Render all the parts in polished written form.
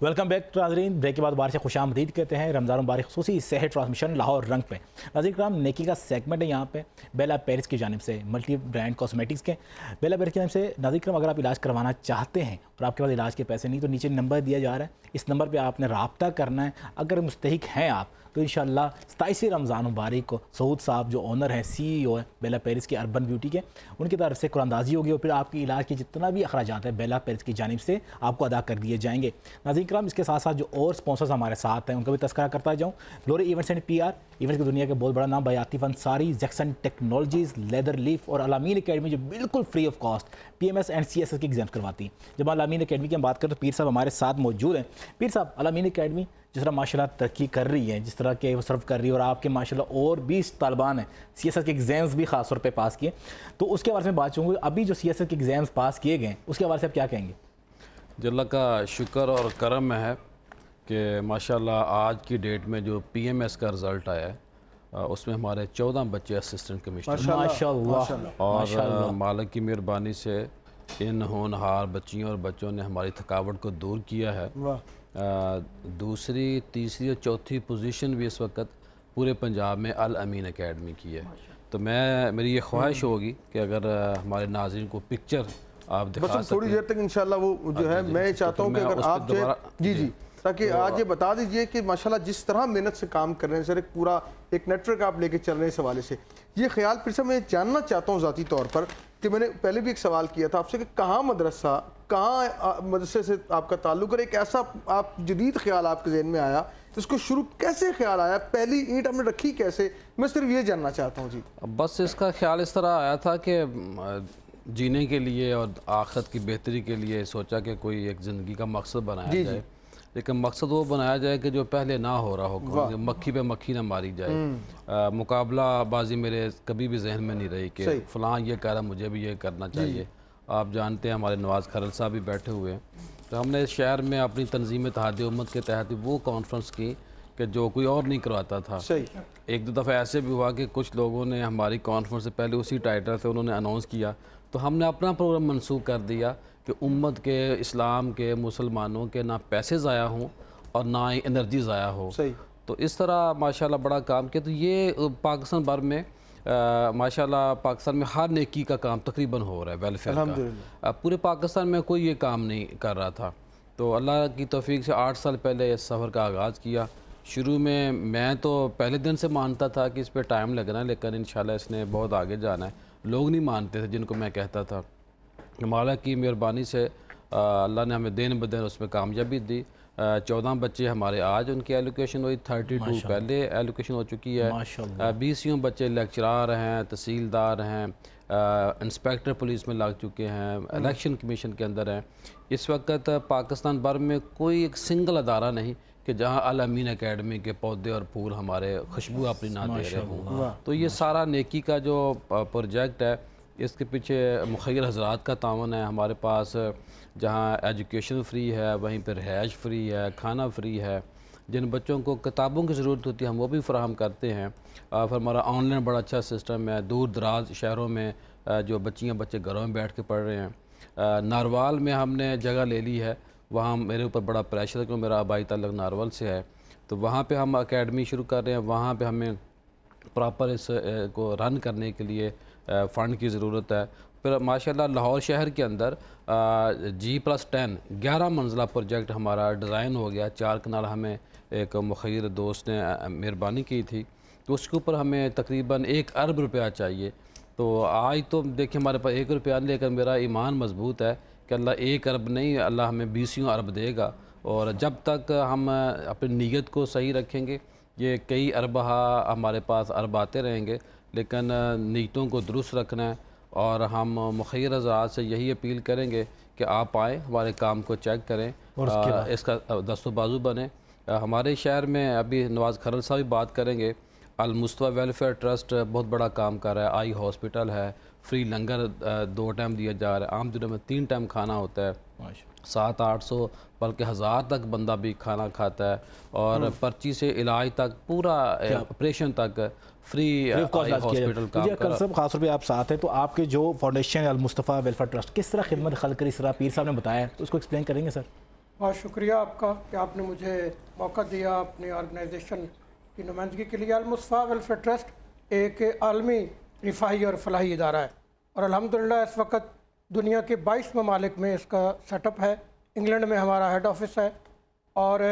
Welcome back नाज़रीन। Break के बाद बारिश खुश आमदीद कहते हैं। रमज़ान मुबारक खसूसी सेहत ट्रांसमिशन लाहौर रंग पे नाज़रीन कराम नेकी का सेगमेंट है। यहाँ पे बेला पेरिस की जानिब से मल्टी ब्रांड कॉस्मेटिक्स के बेला पेरिस की जानिब से नाज़रीन कराम अगर आप इलाज करवाना चाहते हैं और आपके पास इलाज के पैसे नहीं तो नीचे नंबर दिया जा रहा है, इस नंबर पर आपने रब्ता करना है। अगर मुस्तहिक हैं आप तो इंशाअल्लाह 27 रमज़ान मुबारक को सऊद साहब जो ओनर हैं CEO है बेला पेरिस के अर्बन ब्यूटी के, उनकी तरफ से कुरानदाजी होगी और फिर आपकी इलाज की जितना भी अखराजात है बेला पेरिस की जानिब से आपको अदा कर दिए जाएंगे। नाज़रीन कराम इसके साथ साथ जो और स्पॉन्सर्स हमारे साथ हैं उनका भी तस्करा करता जाऊँ। Glory events and PR events की दुनिया के बहुत बड़ा नाम भाई Atif Ansari, Jackson technologies, leather leaf और अलामीन अकेडमी जो बिल्कुल free of cost PMS and CSS की एग्जाम्स करवाती हैं। जब अलामीन अकेडमी की हम बात करें तो पीर साहब हमारे साथ मौजूद हैं। पीर साहब, अलामीन अकेडमी जिस तरह माशाल्लाह तरक्की कर रही है, जिस तरह के वो सर्व कर रही है और आपके माशाल्लाह और 20 तालिबान हैं CSS के एग्ज़ाम्स भी ख़ास तौर पे पास किए, तो उसके बारे में बात चाहूँगी। अभी जो CSS के एग्ज़ाम्स पास किए गए उसके बारे से आप क्या कहेंगे? अल्लाह का शुक्र और करम है कि माशाल्लाह आज की डेट में जो PMS का रिज़ल्ट आया है उसमें हमारे 14 बच्चे असिस्टेंट कमिश्नर माशाल्लाह और मालिक की मेहरबानी से इन होनहार बच्चियों और बच्चों ने हमारी थकावट को दूर किया है। दूसरी, तीसरी और चौथी पोजीशन भी इस वक्त पूरे पंजाब में अल अमीन अकेडमी की है। तो मेरी ये ख्वाहिश होगी कि अगर हमारे नाज़रीन को पिक्चर आप दिखा बस थोड़ी देर तक इंशाल्लाह वो जो है मैं चाहता हूँ कि अगर आप जी ताकि आज ये बता दीजिए कि माशाल्लाह जिस तरह मेहनत से काम कर रहे हैं सर, एक पूरा एक नेटवर्क आप लेके चल रहे हैं इस हवाले से, ये ख्याल फिर से मैं जानना चाहता हूँ ज़ाती तौर पर कि मैंने पहले भी एक सवाल किया था आपसे कि कहाँ मदरसा, कहाँ मदरसे से आपका ताल्लुक़ और एक ऐसा आप जदीद ख्याल आपके जहन में आया तो इसको शुरू कैसे ख्याल आया, पहली ईंट हमने रखी कैसे, मैं सिर्फ ये जानना चाहता हूँ जी। बस इसका ख्याल इस तरह आया था कि जीने के लिए और आखिरत की बेहतरी के लिए सोचा कि कोई एक ज़िंदगी का मकसद बनाया जाए, लेकिन मकसद वो बनाया जाए कि जो पहले ना हो रहा हो, मक्खी पे मक्खी ना मारी जाए। मुकाबला बाजी मेरे कभी भी जहन में नहीं रही कि फ़लाँ ये कह रहा मुझे भी ये करना चाहिए। आप जानते हैं हमारे नवाज़ खरल साहब भी बैठे हुए हैं, तो हमने शहर में अपनी तंजीम इत्तेहाद उम्मत के तहत वो कॉन्फ्रेंस की कि जो कोई और नहीं करवाता था। एक दो दफ़ा ऐसे भी हुआ कि कुछ लोगों ने हमारी कॉन्फ्रेंस से पहले उसी टाइटल से उन्होंने अनाउंस किया, तो हमने अपना प्रोग्राम मनसूख कर दिया कि उम्मत के, इस्लाम के, मुसलमानों के ना पैसे ज़ाया हों और ना ही एनर्जी ज़ाया हो। तो इस तरह माशाल्लाह बड़ा काम किया। तो ये पाकिस्तान भर में माशाल्लाह पाकिस्तान में हर नेकी का काम तकरीबन हो रहा है, वेलफेयर का। पूरे पाकिस्तान में कोई ये काम नहीं कर रहा था, तो अल्लाह की तौफीक से 8 साल पहले इस सफ़र का आगाज़ किया। शुरू में मैं तो पहले दिन से मानता था कि इस पर टाइम लगना है, लेकिन इंशाल्लाह इसने बहुत आगे जाना है। लोग नहीं मानते थे जिनको मैं कहता था। मालिक की मेहरबानी से अल्लाह ने हमें दिन ब दिन उसमें कामयाबी दी। 14 बच्चे हमारे आज, उनकी एलोकेशन हुई 32 पहले एलोकेशन हो चुकी है। 20 बच्चे लेक्चरार हैं, तहसीलदार हैं, इंस्पेक्टर पुलिस में लग चुके हैं, इलेक्शन कमीशन के अंदर हैं। इस वक्त पाकिस्तान भर में कोई एक सिंगल अदारा नहीं कि जहाँ अल अमीन अकेडमी के पौधे और फूल हमारे खुशबू अपनी ना दे रहे हों। तो ये सारा नेकी का जो प्रोजेक्ट है, इसके पीछे मुखिर हज़रात का तावन है। हमारे पास जहाँ एजुकेशन फ्री है, वहीं पर रिहाइश फ्री है, खाना फ्री है। जिन बच्चों को किताबों की ज़रूरत होती है हम वो भी फराहम करते हैं। फिर हमारा ऑनलाइन बड़ा अच्छा सिस्टम है। दूर दराज शहरों में जो बच्चे घरों में बैठ के पढ़ रहे हैं। नारवाल में हमने जगह ले ली है, वहाँ मेरे ऊपर बड़ा प्रेशर है क्योंकि मेरा आबाई ताल्लुक़ नारवल से है, तो वहाँ पे हम एकेडमी शुरू कर रहे हैं। वहाँ पे हमें प्रॉपर इस को रन करने के लिए फ़ंड की ज़रूरत है। फिर माशाल्लाह लाहौर शहर के अंदर G+10 11 मंजिला प्रोजेक्ट हमारा डिज़ाइन हो गया। 4 कनाल हमें एक मुखिर दोस्त ने मेहरबानी की थी, तो उसके ऊपर हमें तकरीबन 1 अरब रुपया चाहिए। तो आज तो देखिए हमारे पास 1 रुपया नहीं, लेकिन मेरा ईमान मजबूत है कि अल्लाह 1 अरब नहीं, अल्लाह हमें 20 अरब देगा। और जब तक हम अपनी नीयत को सही रखेंगे, ये कई अरबा हमारे पास अरब आते रहेंगे, लेकिन नीयतों को दुरुस्त रखना है। और हम मुखिर हज़रात से यही अपील करेंगे कि आप आएँ, हमारे काम को चेक करें और इसका दस्तो बाजू बने। हमारे शहर में अभी नवाज़ खरल साहब भी बात करेंगे। अल मुस्तफ़ा वेलफेयर ट्रस्ट बहुत बड़ा काम कर रहा है। आई हॉस्पिटल है, फ्री लंगर 2 टाइम दिया जा रहा है। आम दिनों में 3 टाइम खाना होता है। 700-800 बल्कि 1000 तक बंदा भी खाना खाता है। और पर्ची से इलाज तक, पूरा ऑपरेशन तक फ्री हॉस्पिटल का। सब खास तौर पे आप साथ हैं, तो आपके जो फाउंडेशन अल मुस्तफ़ा वेलफेयर ट्रस्ट किस तरह खिदमत खल करी, इस तरह पीर साहब ने बताया, तो उसको एक्सप्लेन करेंगे सर? बहुत शुक्रिया आपका कि आपने मुझे मौका दिया अपनी ऑर्गेनाइजेशन की नुमाइंदगी के लिए। अल-मुस्तफ़ा वेलफेयर ट्रस्ट एक आलमी रिफाही और फलाही इदारा है और अल्हम्दुलिल्लाह इस वक्त दुनिया के 22 ममालिक में इसका सेटअप है। इंग्लैंड में हमारा हेड ऑफिस है और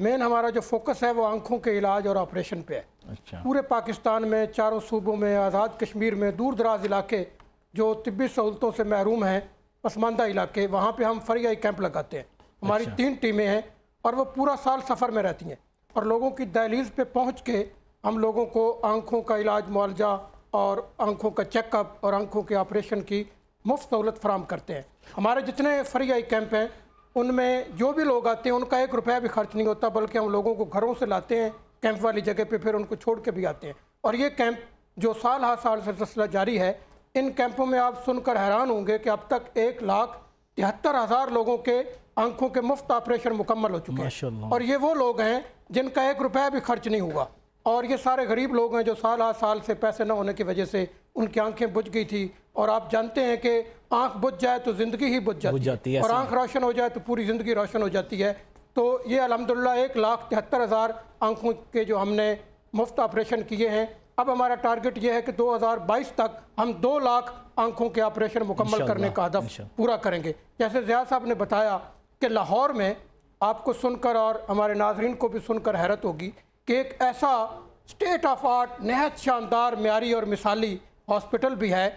मेन हमारा जो फोकस है वो आँखों के इलाज और ऑपरेशन पे है। अच्छा। पूरे पाकिस्तान में, चारों सूबों में, आज़ाद कश्मीर में, दूर दराज इलाके जो तिब्बी सहूलतों से महरूम हैं, पसमानदा इलाके, वहाँ पे हम फ्री आई कैंप लगाते हैं। हमारी 3 टीमें हैं और वो पूरा साल सफ़र में रहती हैं और लोगों की दहलीज़ पे पहुँच के हम लोगों को आँखों का इलाज, मुआवजा और आँखों का चेकअप और आँखों के ऑपरेशन की मुफ्त सहूलत फराम करते हैं। हमारे जितने फ्री आई कैंप हैं उनमें जो भी लोग आते हैं उनका 1 रुपया भी खर्च नहीं होता, बल्कि हम लोगों को घरों से लाते हैं कैंप वाली जगह पे, फिर उनको छोड़ के भी आते हैं। और ये कैंप जो साल हर साल से सिलसिला जारी है, इन कैंपों में आप सुनकर हैरान होंगे कि अब तक 1,73,000 लोगों के आंखों के मुफ्त ऑपरेशन मुकम्मल हो चुके हैं। और ये वो लोग हैं जिनका 1 रुपया भी खर्च नहीं हुआ। और ये सारे गरीब लोग हैं जो साल हर साल से पैसे न होने की वजह से उनकी आंखें बुझ गई थी। और आप जानते हैं कि आंख बुझ जाए तो ज़िंदगी ही बुझ जाती है और आंख रोशन हो जाए तो पूरी ज़िंदगी रोशन हो जाती है। तो ये अल्हम्दुलिल्लाह 1,73,000 आंखों के जो हमने मुफ्त ऑपरेशन किए हैं। अब हमारा टारगेट ये है कि 2022 तक हम 2 लाख आंखों के ऑपरेशन मुकम्मल करने का हदफ पूरा करेंगे। जैसे ज़ियाद साहब ने बताया कि लाहौर में आपको सुनकर और हमारे नाजरीन को भी सुनकर हैरत होगी कि एक ऐसा स्टेट ऑफ आर्ट, नहायत शानदार, म्यारी और मिसाली हॉस्पिटल भी है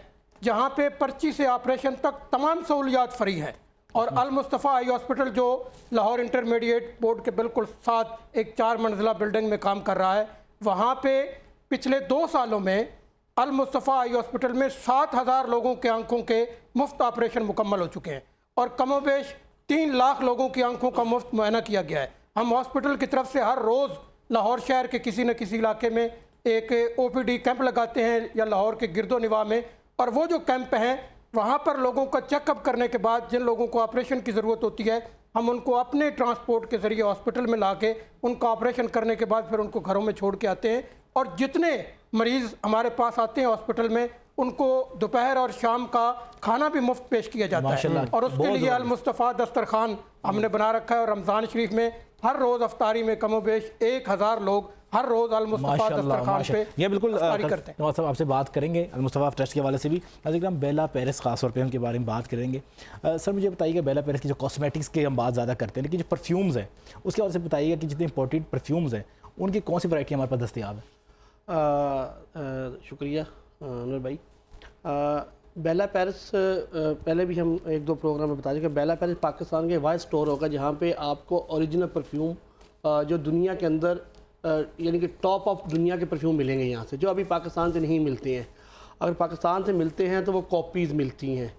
जहाँ पे पर्ची से ऑपरेशन तक तमाम सहूलियात फ्री हैं। और अल-मुस्तफ़ा आई हॉस्पिटल जो लाहौर इंटरमीडिएट बोर्ड के बिल्कुल साथ एक 4 मंजिला बिल्डिंग में काम कर रहा है, वहाँ पे पिछले 2 सालों में अल-मुस्तफ़ा आई हॉस्पिटल में 7,000 लोगों के आंखों के मुफ्त ऑपरेशन मुकम्मल हो चुके हैं और कमोबेश 3 लाख लोगों की आंखों का मुफ्त मुआयना किया गया है। हम हॉस्पिटल की तरफ से हर रोज़ लाहौर शहर के किसी न किसी इलाके में एक OPD कैंप लगाते हैं या लाहौर के गिरदो निवाह में, और वो जो कैंप हैं वहाँ पर लोगों का चेकअप करने के बाद जिन लोगों को ऑपरेशन की ज़रूरत होती है हम उनको अपने ट्रांसपोर्ट के ज़रिए हॉस्पिटल में ला के उनका ऑपरेशन करने के बाद फिर उनको घरों में छोड़ के आते हैं। और जितने मरीज़ हमारे पास आते हैं हॉस्पिटल में उनको दोपहर और शाम का खाना भी मुफ्त पेश किया जाता है। और उसके लिए अल-मुस्तफ़ा दस्तरखान हमने बना रखा है और रमज़ान शरीफ में हर रोज़ अफ्तारी में कमोबेश 1,000 लोग हर रोज़ अल-मुस्तफ़ा दस्तरखान पे ये बिल्कुल करते हैं। नवाज़ साहब आपसे बात करेंगे अल-मुस्तफ़ा ट्रस्ट के हवाले से भी। नाज़रीन, बेला पेरिस ख़ास तौर पे उनके बारे में बात करेंगे। सर मुझे बताइएगा, बेला पेरिस की जो कॉस्मेटिक्स की हम बात ज़्यादा करते हैं, लेकिन जो परफ्यूम्स हैं उसके हवाले से बताइएगा कि जितने इंपॉर्टेंट परफ्यूम्स हैं उनकी कौन सी वैरायटी हमारे पास दस्तयाब है? शुक्रिया अनवर भाई। बेला पेरिस पहले भी हम 1-2 प्रोग्राम में बता दें कि बेला पेरिस पाकिस्तान के वाइड स्टोर होगा जहाँ पे आपको ओरिजिनल परफ्यूम जो दुनिया के अंदर यानी कि टॉप ऑफ दुनिया के परफ्यूम मिलेंगे यहाँ से, जो अभी पाकिस्तान से नहीं मिलते हैं। अगर पाकिस्तान से मिलते हैं तो वो कॉपीज़ मिलती हैं।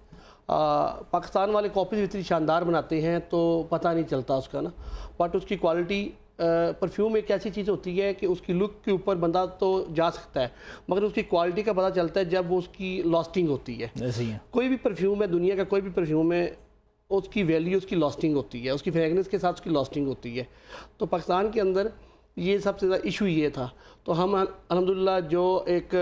पाकिस्तान वाले कॉपीज़ इतनी शानदार बनाते हैं तो पता नहीं चलता उसका ना, बट उसकी क्वालिटी परफ्यूम एक ऐसी चीज़ होती है कि उसकी लुक के ऊपर बंदा तो जा सकता है मगर उसकी क्वालिटी का पता चलता है जब वो उसकी लॉस्टिंग होती है। कोई भी परफ्यूम है, दुनिया का कोई भी परफ्यूम है, उसकी वैल्यू उसकी लॉस्टिंग होती है, उसकी फ्रेगनेंस के साथ उसकी लॉस्टिंग होती है। तो पाकिस्तान के अंदर ये सबसे ज़्यादा इशू ये था। तो हम अल्हम्दुलिल्लाह जो एक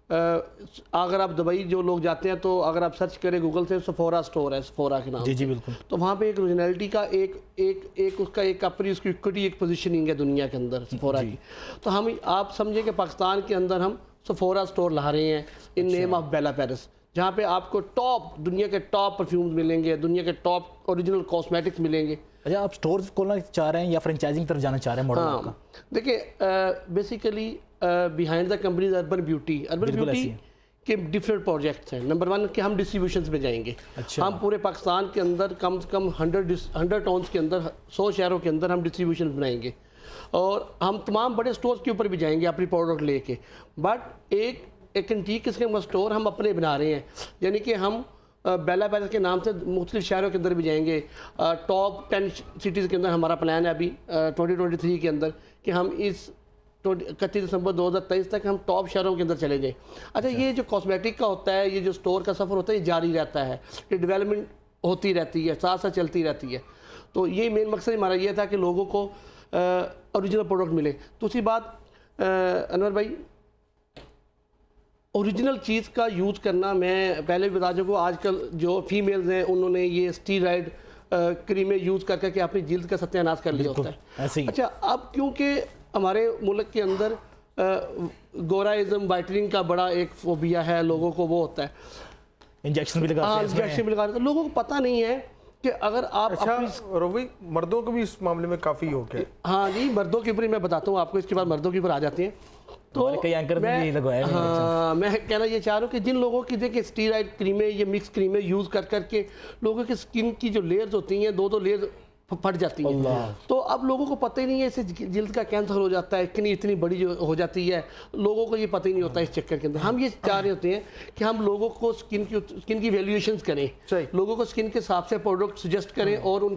अगर आप दुबई जो लोग जाते हैं तो अगर आप सर्च करें गूगल से, सफोरा स्टोर है, सफोरा के नाम जी जी बिल्कुल, तो वहाँ पे एक ओरिजिनलिटी का एक उसका एक अपनी उसकी इक्विटी, एक पोजीशनिंग है दुनिया के अंदर सफोरा की। तो हम आप समझे कि पाकिस्तान के अंदर हम सफोरा स्टोर ला रहे हैं in name of Bella Paris, जहाँ पे आपको टॉप दुनिया के टॉप परफ्यूम्स मिलेंगे, दुनिया के टॉप ओरिजिनल कॉस्मेटिक्स मिलेंगे। अच्छा, आप स्टोर खोलना चाह रहे हैं या फ्रेंचाइजिंग तरफ जाना चाह रहे हैं मॉडल आपका? देखिए basically behind the companies urban beauty के डिफरेंट प्रोजेक्ट्स हैं। नंबर 1 कि हम डिस्ट्रीब्यूशन पे जाएंगे। अच्छा। हम पूरे पाकिस्तान के अंदर कम से कम 100 टाउन्स के अंदर 100 शहरों के अंदर हम डिस्ट्रीब्यूशन बनाएंगे और हम तमाम बड़े स्टोर्स के ऊपर भी जाएंगे अपनी प्रोडक्ट लेके। बट एक एंटीक किस्म का स्टोर हम अपने बना रहे हैं, यानी कि हम बेला पेरिस के नाम से मुख्तलिफ शहरों के अंदर भी जाएंगे। टॉप 10 सिटीज़ के अंदर हमारा प्लान है अभी 2023 के अंदर कि हम इस 31 दिसंबर 2023 तक हम टॉप शहरों के अंदर चले जाएं। अच्छा, ये जो कॉस्मेटिक का होता है, ये जो स्टोर का सफ़र होता है, ये जारी रहता है, ये डेवलपमेंट होती रहती है, साथ साथ चलती रहती है। तो ये मेन मकसद हमारा ये था कि लोगों को ओरिजिनल प्रोडक्ट मिले। दूसरी बात अनवर भाई, ओरिजिनल चीज़ का यूज़ करना, मैं पहले भी बता चुका हूँ, आजकल जो फीमेल्स हैं उन्होंने ये स्टीरॉयड کریمیں یوز کر کر کے اپنی جلد کا ستیہ ناش کر لیا ہوتا ایسے ہے. ہی. اچھا اب کیونکہ ہمارے ملک کے اندر گورائزم وائٹننگ کا بڑا ایک فوبیا ہے, لوگوں کو وہ ہوتا ہے, انجیکشن بھی لگاتے ہیں اس میں. انجیکشن بھی لگا رہے ہیں, لوگوں کو پتہ نہیں ہے کہ اگر آپ اچھا روی, مردوں کو بھی اس معاملے میں کافی ہو گیا. ہاں جی, مردوں کے اوپر ہی میں بتاتا ہوں آپ کو, اس کے بعد مردوں کے اوپر آ جاتے ہیں. تو کئی اینکر نے بھی لگوایا ہے. ہاں, میں کہنا یہ چاہ رہا ہوں کہ جن لوگوں کی دیکھیں اسٹیرائڈ کریمیں, یہ مکس کریمیں یوز کر کر کے لوگوں کی سکن کی جو لیئرز ہوتی ہیں, دو لیئرز پھٹ جاتی ہیں, تو اب لوگوں کو پتہ ہی نہیں ہے, اس سے جلد کا کینسر ہو جاتا ہے, اتنی بڑی جو ہو جاتی ہے, لوگوں کو یہ پتہ ہی نہیں ہوتا ہے اس چکر کے اندر. ہم یہ چاہ رہے ہوتے ہیں کہ ہم لوگوں کو سکن کی ویلیویشنز کریں, لوگوں کو سکن کے حساب سے پروڈکٹ سجیسٹ کریں اور ان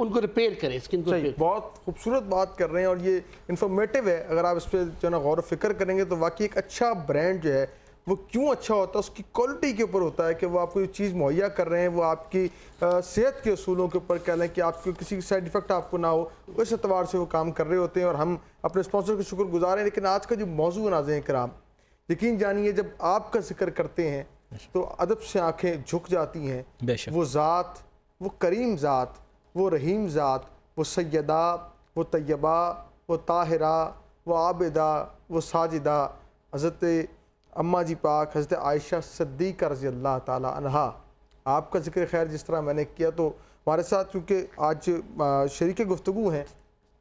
کو ریپیئر کریں سکن کو. بہت خوبصورت بات کر رہے ہیں اور یہ انفارمیٹیو ہے. اگر آپ اس پہ جو ہے نا غور و فکر کریں گے تو واقعی ایک اچھا برانڈ جو ہے وہ کیوں اچھا ہوتا ہے, اس کی کوالٹی کے اوپر ہوتا ہے کہ وہ آپ کو یہ چیز مہیا کر رہے ہیں, وہ آپ کی صحت کے اصولوں کے اوپر کہہ لیں کہ آپ کو کسی سائیڈ ایفیکٹ آپ کو نہ ہو, اس اعتبار سے وہ کام کر رہے ہوتے ہیں. اور ہم اپنے اسپانسر کے شکر گزار ہیں. لیکن آج کا جو موضوع ناظرین کرام, یقین جانیے جب آپ کا ذکر کرتے ہیں تو ادب سے آنکھیں جھک جاتی ہیں. وہ ذات, وہ کریم ذات, وہ رحیم ذات, وہ سیدہ, وہ طیبہ, وہ طاہرہ, وہ عابدہ, وہ ساجدہ, حضرت اماں جی پاک حضرت عائشہ صدیقہ رضی اللہ تعالی عنہا. آپ کا ذکر خیر جس طرح میں نے کیا, تو ہمارے ساتھ کیونکہ آج شریک گفتگو ہیں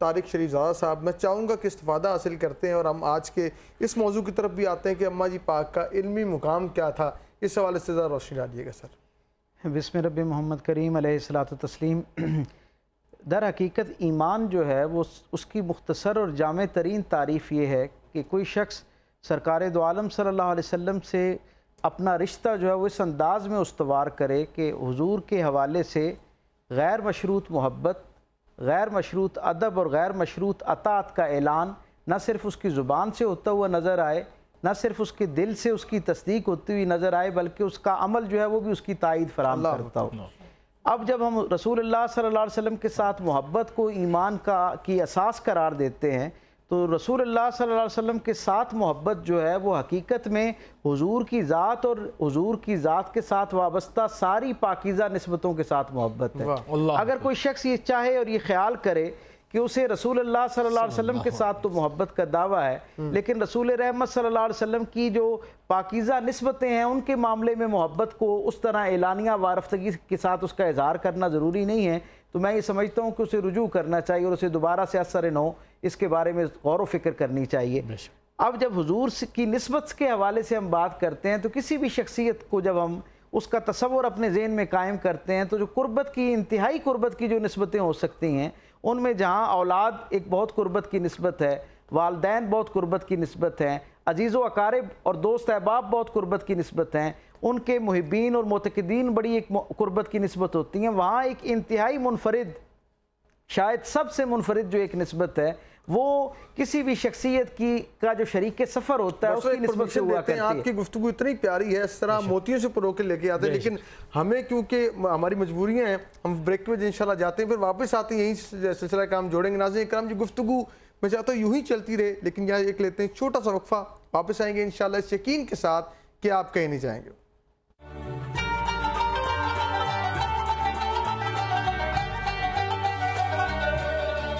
طارق شریف زادہ صاحب, میں چاہوں گا کہ استفادہ حاصل کرتے ہیں اور ہم آج کے اس موضوع کی طرف بھی آتے ہیں کہ اماں جی پاک کا علمی مقام کیا تھا. اس حوالے سے ذرا روشنی ڈالیے گا سر. بسم رب محمد کریم علیہ الصلوۃ والتسلیم. در حقیقت ایمان جو ہے وہ اس کی مختصر اور جامع ترین تعریف یہ ہے کہ کوئی شخص سرکار دو عالم صلی اللہ علیہ وسلم سے اپنا رشتہ جو ہے وہ اس انداز میں استوار کرے کہ حضور کے حوالے سے غیر مشروط محبت, غیر مشروط ادب اور غیر مشروط اطاعت کا اعلان نہ صرف اس کی زبان سے ہوتا ہوا نظر آئے, نہ صرف اس کے دل سے اس کی تصدیق ہوتی ہوئی نظر آئے, بلکہ اس کا عمل جو ہے وہ بھی اس کی تائید فراہم کرتا ہو. اب جب ہم رسول اللہ صلی اللہ علیہ وسلم کے ساتھ محبت کو ایمان کی اساس قرار دیتے ہیں تو رسول اللہ صلی اللہ علیہ وسلم کے ساتھ محبت جو ہے وہ حقیقت میں حضور کی ذات اور حضور کی ذات کے ساتھ وابستہ ساری پاکیزہ نسبتوں کے ساتھ محبت ہے. اگر کوئی شخص یہ چاہے اور یہ خیال کرے کہ اسے رسول اللہ صلی اللہ علیہ وسلم کے ساتھ تو محبت کا دعویٰ ہے, لیکن رسول رحمت صلی اللہ علیہ وسلم کی جو پاکیزہ نسبتیں ہیں ان کے معاملے میں محبت کو اس طرح اعلانیہ وارفتگی کے ساتھ اس کا اظہار کرنا ضروری نہیں ہے, تو میں یہ سمجھتا ہوں کہ اسے رجوع کرنا چاہیے اور اسے دوبارہ سے اثر نو اس کے بارے میں غور و فکر کرنی چاہیے. اب جب حضور کی نسبت کے حوالے سے ہم بات کرتے ہیں تو کسی بھی شخصیت کو جب ہم اس کا تصور اپنے ذہن میں قائم کرتے ہیں تو جو قربت کی, انتہائی قربت کی جو نسبتیں ہو سکتی ہیں, ان میں جہاں اولاد ایک بہت قربت کی نسبت ہے, والدین بہت قربت کی نسبت ہیں, عزیز و اقارب اور دوست احباب بہت قربت کی نسبت ہیں, ان کے محبین اور معتقدین بڑی ایک قربت کی نسبت ہوتی ہیں, وہاں ایک انتہائی منفرد, شاید سب سے منفرد جو ایک نسبت ہے وہ کسی بھی شخصیت کا جو شریک سفر ہوتا ہے اس کی نسبت سے ہوا کرتی ہے. آپ کی گفتگو اتنی پیاری ہے, اس طرح موتیوں سے پرو کے لے کے آتے ہیں, لیکن ہمیں کیونکہ ہماری مجبوریاں ہیں, ہم بریک میں انشاءاللہ جاتے ہیں, پھر واپس آتے ہیں, یہی سلسلہ کام جوڑیں گے. ناظرین کرام جو گفتگو میں چاہتا ہوں یوں ہی چلتی رہے, لیکن یہاں ایک لیتے ہیں چھوٹا سا وقفہ, واپس آئیں گے انشاءاللہ اس یقین کے ساتھ کہ آپ کہیں نہیں جائیں گے.